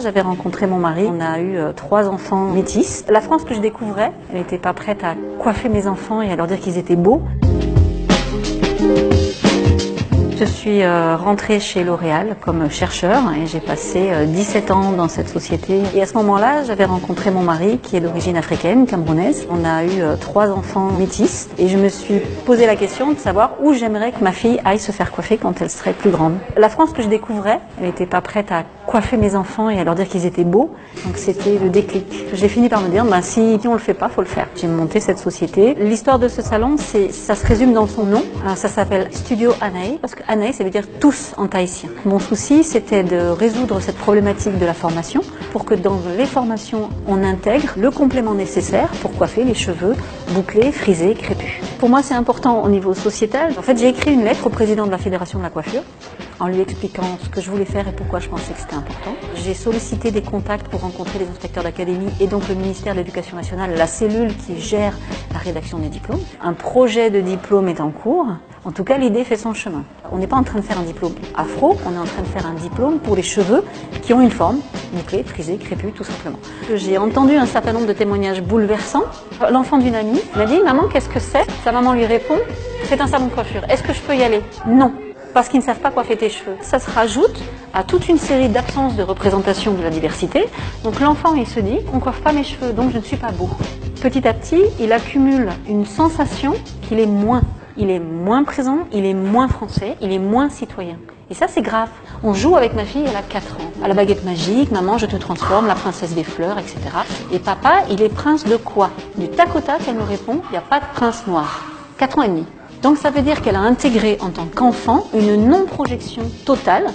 J'avais rencontré mon mari, on a eu 3 enfants métis. La France que je découvrais, elle n'était pas prête à coiffer mes enfants et à leur dire qu'ils étaient beaux. Je suis rentrée chez L'Oréal comme chercheur et j'ai passé 17 ans dans cette société. Et à ce moment-là, j'avais rencontré mon mari qui est d'origine africaine, camerounaise. On a eu 3 enfants métis et je me suis posé la question de savoir où j'aimerais que ma fille aille se faire coiffer quand elle serait plus grande. La France que je découvrais, elle n'était pas prête à coiffer mes enfants et à leur dire qu'ils étaient beaux. Donc c'était le déclic. J'ai fini par me dire, si on le fait pas, faut le faire. J'ai monté cette société. L'histoire de ce salon, ça se résume dans son nom. Ça s'appelle Studio Anaï, parce que Anaï, ça veut dire tous en tahitien. Mon souci, c'était de résoudre cette problématique de la formation pour que dans les formations, on intègre le complément nécessaire pour coiffer les cheveux bouclés, frisés, crépus. Pour moi, c'est important au niveau sociétal. En fait, j'ai écrit une lettre au président de la Fédération de la coiffure en lui expliquant ce que je voulais faire et pourquoi je pensais que c'était important. J'ai sollicité des contacts pour rencontrer les inspecteurs d'académie et donc le ministère de l'Éducation nationale, la cellule qui gère la rédaction des diplômes. Un projet de diplôme est en cours. En tout cas, l'idée fait son chemin. On n'est pas en train de faire un diplôme afro, on est en train de faire un diplôme pour les cheveux qui ont une forme, bouclés, frisés, crépus, tout simplement. J'ai entendu un certain nombre de témoignages bouleversants. L'enfant d'une amie m'a dit « Maman, qu'est-ce que c'est ?» Sa maman lui répond « C'est un salon de coiffure. Est-ce que je peux y aller ?» Non. Parce qu'ils ne savent pas coiffer tes cheveux. Ça se rajoute à toute une série d'absences de représentation de la diversité. Donc l'enfant, il se dit, on ne coiffe pas mes cheveux, donc je ne suis pas beau. Petit à petit, il accumule une sensation qu'il est moins. Il est moins présent, il est moins français, il est moins citoyen. Et ça, c'est grave. On joue avec ma fille, elle a 4 ans. À la baguette magique, maman, je te transforme, la princesse des fleurs, etc. Et papa, il est prince de quoi? Du tac au tac, elle me répond, il n'y a pas de prince noir. 4 ans et demi. Donc ça veut dire qu'elle a intégré en tant qu'enfant une non-projection totale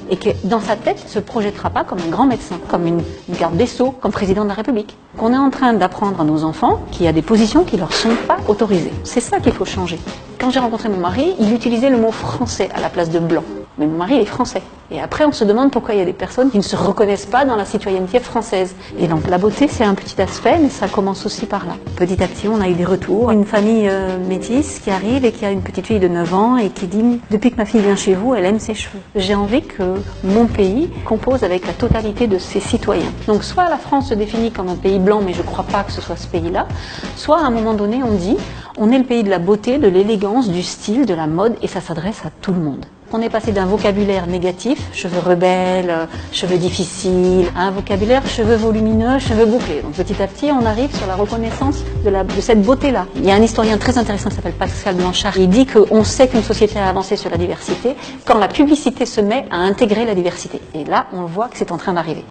et que dans sa tête, elle ne se projettera pas comme un grand médecin, comme une garde des Sceaux, comme président de la République. On est en train d'apprendre à nos enfants qu'il y a des positions qui ne leur sont pas autorisées. C'est ça qu'il faut changer. Quand j'ai rencontré mon mari, il utilisait le mot français à la place de blanc. Mais mon mari est français. Et après, on se demande pourquoi il y a des personnes qui ne se reconnaissent pas dans la citoyenneté française. Et donc, la beauté, c'est un petit aspect, mais ça commence aussi par là. Petit à petit, on a eu des retours. Une famille métisse qui arrive et qui a une petite fille de 9 ans et qui dit « Depuis que ma fille vient chez vous, elle aime ses cheveux. J'ai envie que mon pays compose avec la totalité de ses citoyens. » Donc, soit la France se définit comme un pays blanc, mais je ne crois pas que ce soit ce pays-là, soit à un moment donné, on dit « On est le pays de la beauté, de l'élégance, du style, de la mode, et ça s'adresse à tout le monde. » On est passé d'un vocabulaire négatif, cheveux rebelles, cheveux difficiles, à un vocabulaire cheveux volumineux, cheveux bouclés. Donc petit à petit, on arrive sur la reconnaissance de cette beauté-là. Il y a un historien très intéressant qui s'appelle Pascal Blanchard. Il dit qu'on sait qu'une société a avancé sur la diversité quand la publicité se met à intégrer la diversité. Et là, on voit que c'est en train d'arriver.